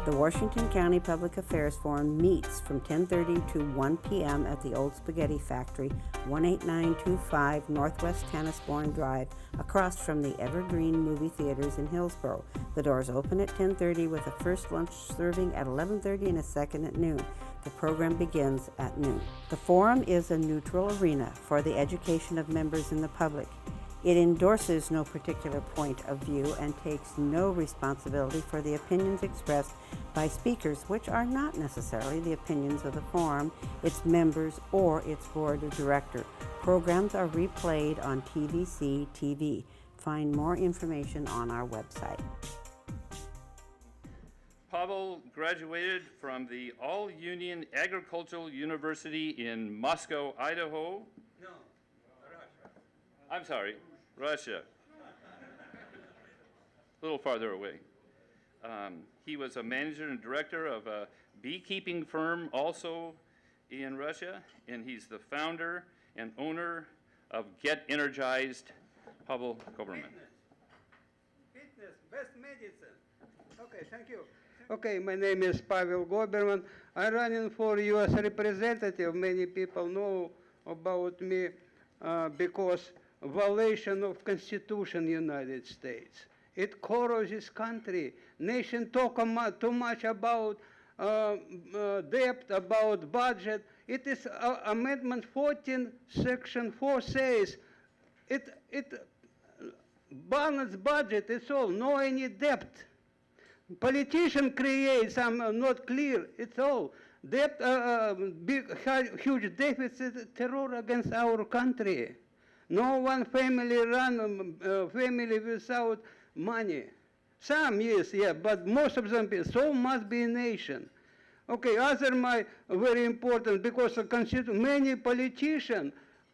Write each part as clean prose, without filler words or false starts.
The Washington County Public Affairs Forum meets from 10:30 to 1 p.m. at the Old Spaghetti Factory, 18925 Northwest Tannisbourne Drive, across from the Evergreen Movie Theaters in Hillsborough. The doors open at 10:30 with a first lunch serving at 11:30 and a second at noon. The program begins at noon. The forum is a neutral arena for the education of members in the public. It endorses no particular point of view and takes no responsibility for the opinions expressed by speakers, which are not necessarily the opinions of the forum, its members, or its board of directors. Programs are replayed on TVC TV. Find more information on our website. Pavel graduated from the All-Union Agricultural University in Moscow, Idaho. No, Russia. I'm sorry, Russia. A little farther away. He was a manager and director of a beekeeping firm also in Russia, and he's the founder and owner of Get Energized. Pavel Koberman. Fitness, best medicine. Okay, thank you. Okay, my name is Pavel Goberman. I'm running for U.S. representative. Many people know about me because violation of Constitution United States. It corrodes this country. Nation talk too much about debt, about budget. It is Amendment 14, Section 4 says it balanced budget. It's all, no any debt. Politician create some not clear. It's all debt, big, huge deficit, terror against our country. No one family run family without money. Some yes, yeah, but most of them so must be a nation. Okay, other my very important because many politicians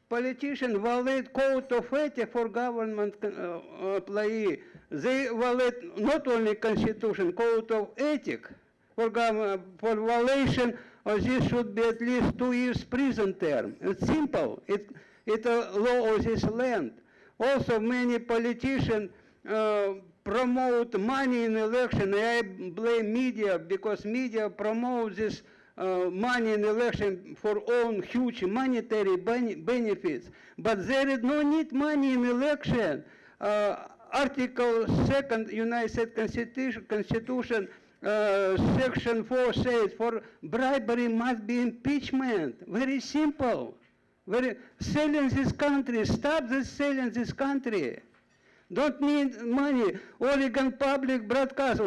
violate code of ethics for government employee. They violate not only Constitution, code of ethics for government. For violation of this should be at least 2 years prison term. It's simple. It's a law of this land. Also, many politicians promote money in election. I blame media because media promotes this money in election for own huge monetary benefits. But there is no need money in election. Article 2nd United States Constitution Section 4 says for bribery must be impeachment. Very simple. Selling this country, stop the selling this country. Don't need money. Oregon Public Broadcast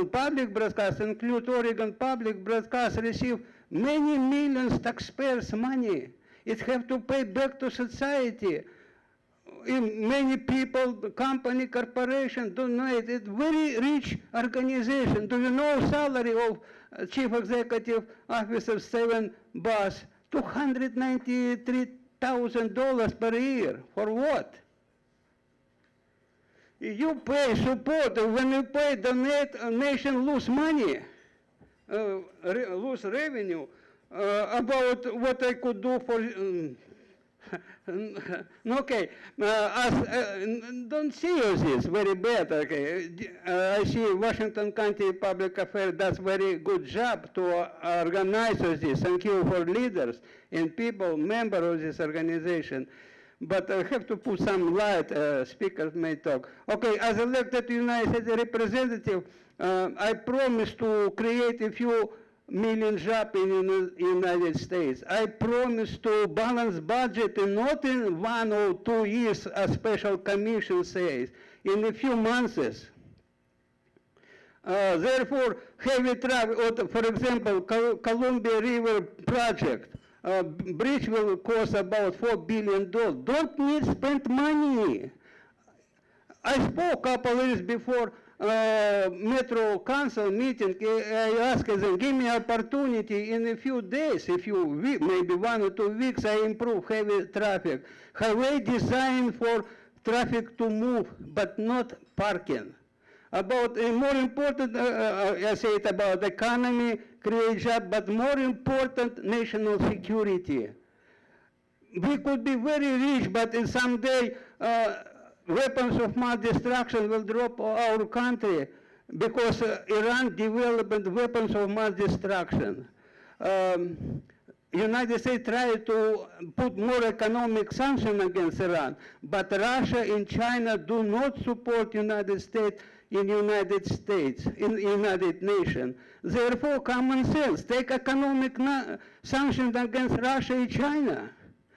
include Oregon Public Broadcast receive many millions taxpayers' money. It have to pay back to society. Many people, company, corporation don't know it. It's very rich organization. Do you know salary of Chief Executive Officer Stephen Bass? $293,000 per year. For what? You pay support. When you pay, donate, a nation lose money, lose revenue. About what I could do for... okay, don't see this very bad. Okay, I see Washington County Public Affairs does very good job to organize this. Thank you for leaders and people, members of this organization. But I have to put some light. Speakers may talk. Okay, as elected United States representative, I promise to create a few million jobs in the United States. I promise to balance budget and not in 1 or 2 years, as special commission says, in a few months. Therefore, heavy traffic, for example, Columbia River project, bridge will cost about $4 billion. Don't need spend money. I spoke a couple of years before Metro Council meeting. I asked them, give me opportunity in a few days, maybe 1 or 2 weeks, I improve heavy traffic. Highway designed for traffic to move, but not parking. About more important, I say it about economy, create job, but more important, national security. We could be very rich, but in someday weapons of mass destruction will drop our country. because Iran developed weapons of mass destruction. United States tried to put more economic sanctions against Iran, but Russia and China do not support United States in United Nations. Therefore, common sense, take economic sanctions against Russia and China.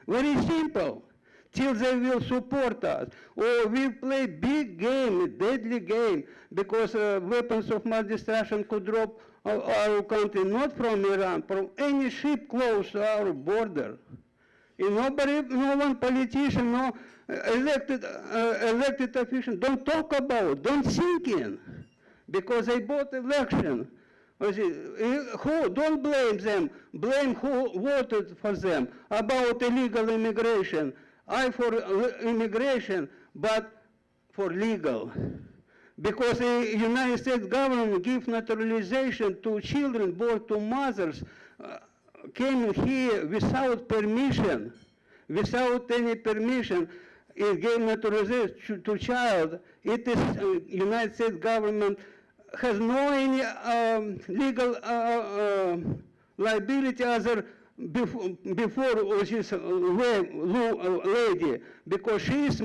Very simple. Till they will support us. Or we play big game, deadly game, because weapons of mass destruction could drop our country, not from Iran, from any ship close to our border. And nobody, no one politician, no elected official, don't talk about, don't think in, because they bought election. Who, don't blame them, blame who voted for them about illegal immigration. I for immigration, but for legal. Because the United States government gives naturalization to children born to mothers came here without permission, without any permission. It gave naturalization to child. It is United States government has no any legal liability other before this lady, because she is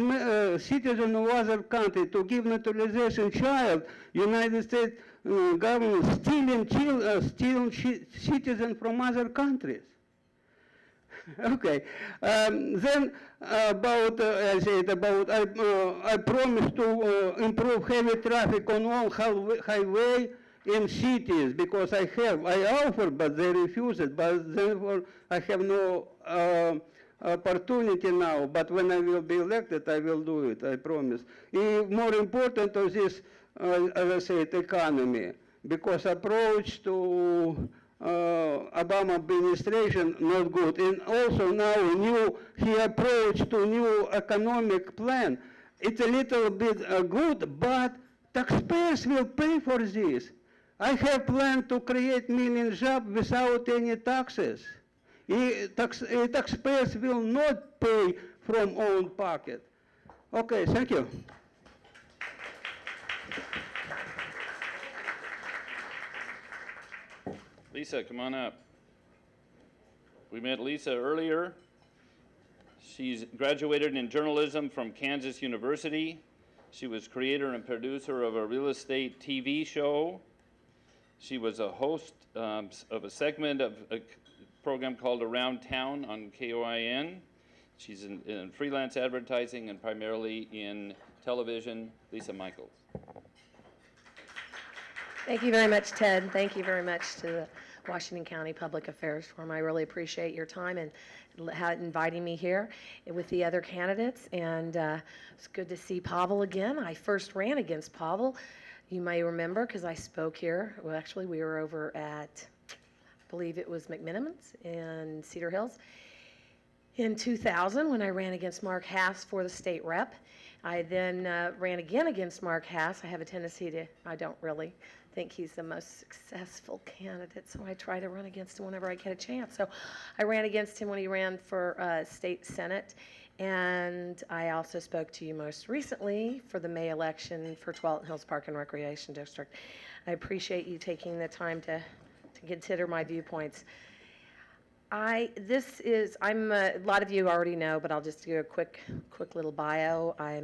citizen of other country. To give naturalization child, United States government stealing citizen from other countries. Okay. Then about I said about I promised to improve heavy traffic on all highway in cities, because I offer, but they refuse it. But therefore, I have no opportunity now. But when I will be elected, I will do it. I promise. More important of this, as I said, economy, because approach to Obama administration not good, and also now he approach to new economic plan. It's a little bit good, but taxpayers will pay for this. I have planned to create million jobs without any taxes. Taxpayers will not pay from own pocket. Okay, thank you. Lisa, come on up. We met Lisa earlier. She's graduated in journalism from Kansas University. She was creator and producer of a real estate TV show. She was a host of a segment of a program called Around Town on KOIN. She's in freelance advertising and primarily in television. Lisa Michaels. Thank you very much, Ted. Thank you very much to the Washington County Public Affairs Forum. I really appreciate your time and inviting me here with the other candidates. And it's good to see Pavel again. I first ran against Pavel. You may remember because I spoke here. Well, actually, we were over at, I believe it was McMenamins in Cedar Hills in 2000 when I ran against Mark Hass for the state rep. I then ran again against Mark Hass. I have a tendency to, I don't really think he's the most successful candidate, so I try to run against him whenever I get a chance. So I ran against him when he ran for state senate, and I also spoke to you most recently for the May election for Tualatin Hills Park and Recreation District. I appreciate you taking the time to consider my viewpoints. A lot of you already know, but I'll just do a quick little bio. I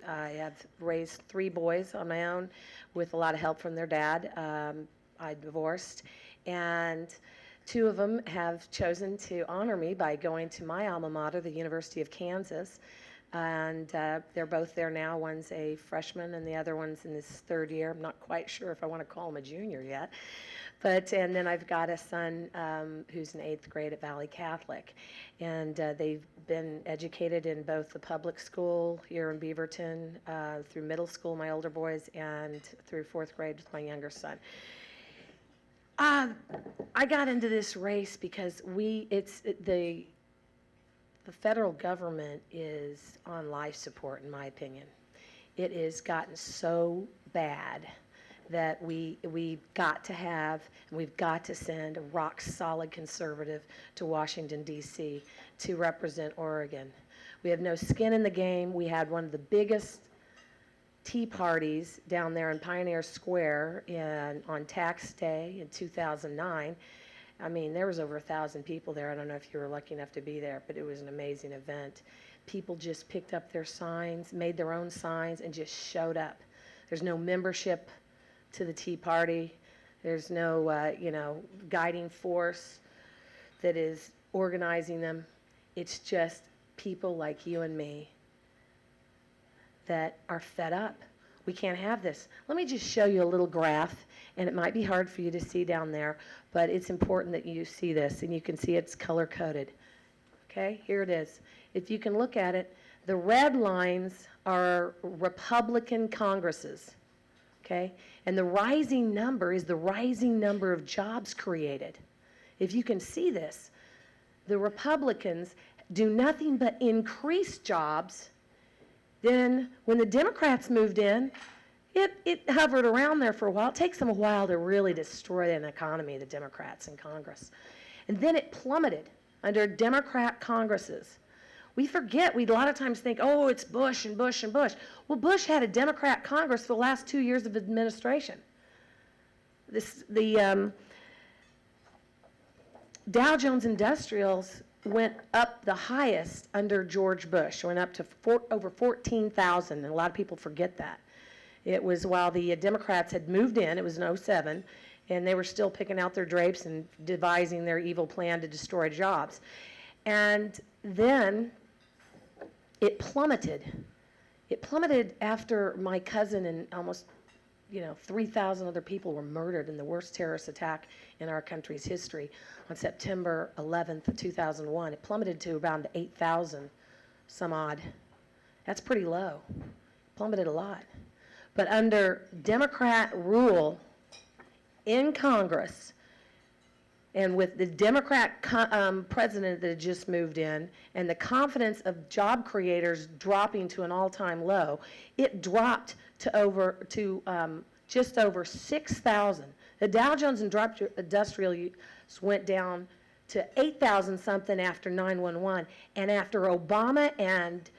have raised 3 boys on my own with a lot of help from their dad. I divorced, and 2 of them have chosen to honor me by going to my alma mater, the University of Kansas, and they're both there now. One's a freshman, and the other one's in his 3rd year. I'm not quite sure if I want to call him a junior yet. And then I've got a son who's in 8th grade at Valley Catholic. And they've been educated in both the public school here in Beaverton, through middle school, my older boys, and through 4th grade with my younger son. I got into this race because the federal government is on life support, in my opinion. It has gotten so bad that we've got to send a rock-solid conservative to Washington, D.C. to represent Oregon. We have no skin in the game. We had one of the biggest tea parties down there in Pioneer Square on tax day in 2009. I mean, there was over 1,000 people there. I don't know if you were lucky enough to be there, but it was an amazing event. People just picked up their signs, made their own signs, and just showed up. There's no membership to the Tea Party. There's no, guiding force that is organizing them. It's just people like you and me that are fed up. We can't have this. Let me just show you a little graph, and it might be hard for you to see down there, but it's important that you see this, and you can see it's color-coded. Okay, here it is. If you can look at it, the red lines are Republican Congresses, okay? And the rising number is the rising number of jobs created. If you can see this, the Republicans do nothing but increase jobs. Then when the Democrats moved in, it hovered around there for a while. It takes them a while to really destroy an economy, the Democrats in Congress. And then it plummeted under Democrat Congresses. We forget, we a lot of times think, oh, it's Bush and Bush and Bush. Well, Bush had a Democrat Congress for the last 2 years of administration. The Dow Jones Industrials went up the highest under George Bush, went up to over 14,000, and a lot of people forget that. It was while the Democrats had moved in, it was in 2007, and they were still picking out their drapes and devising their evil plan to destroy jobs. And then it plummeted. It plummeted after my cousin and almost 3,000 other people were murdered in the worst terrorist attack in our country's history on September 11th of 2001. It plummeted to around 8,000 some odd. That's pretty low. Plummeted a lot. But under Democrat rule in Congress, and with the Democrat president that had just moved in, and the confidence of job creators dropping to an all-time low, it dropped to just over 6,000. The Dow Jones Industrial went down to 8,000 something after 9/11, and after Obama and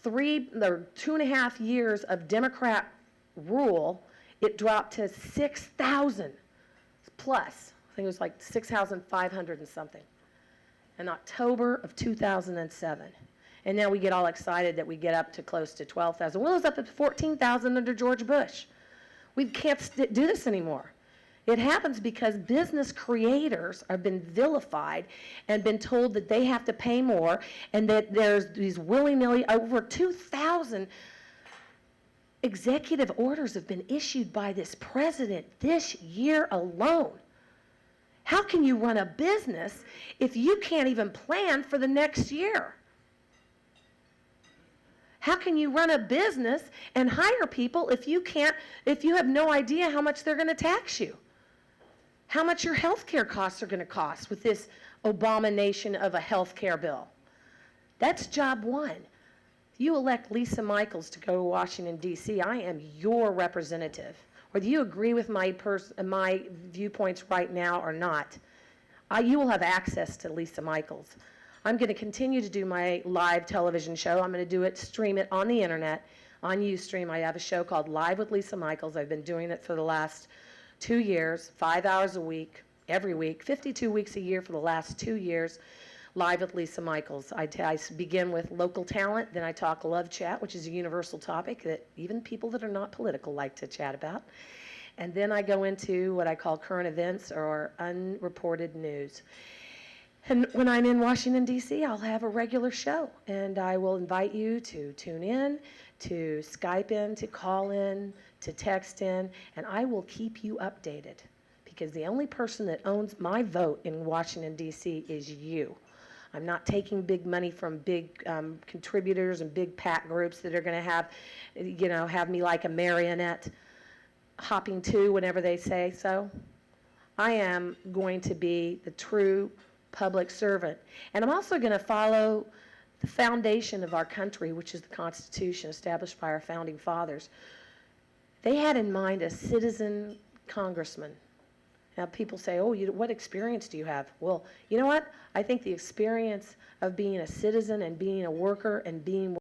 2.5 years of Democrat rule, it dropped to 6,000 plus. I think it was like 6,500 and something in October of 2007. And now we get all excited that we get up to close to 12,000. Well, it was up to 14,000 under George Bush. We can't do this anymore. It happens because business creators have been vilified and been told that they have to pay more, and that there's these willy-nilly, over 2,000 executive orders have been issued by this president this year alone. How can you run a business if you can't even plan for the next year? How can you run a business and hire people if you have no idea how much they're going to tax you? How much your health care costs are going to cost with this abomination of a health care bill? That's job one. You elect Lisa Michaels to go to Washington, D.C. I am your representative. Whether you agree with my viewpoints right now or not, you will have access to Lisa Michaels. I'm going to continue to do my live television show. I'm going to stream it on the internet, on Ustream. I have a show called Live with Lisa Michaels. I've been doing it for the last 2 years, 5 hours a week, every week, 52 weeks a year for the last 2 years. Live with Lisa Michaels. I begin with local talent, then I talk love chat, which is a universal topic that even people that are not political like to chat about. And then I go into what I call current events or unreported news. And when I'm in Washington, D.C., I'll have a regular show, and I will invite you to tune in, to Skype in, to call in, to text in, and I will keep you updated, because the only person that owns my vote in Washington, D.C. is you. I'm not taking big money from big contributors and big PAC groups that are going to have me like a marionette hopping to whenever they say so. I am going to be the true public servant. And I'm also going to follow the foundation of our country, which is the Constitution established by our founding fathers. They had in mind a citizen congressman. Now, people say, oh, what experience do you have? Well, you know what? I think the experience of being a citizen and being a worker and being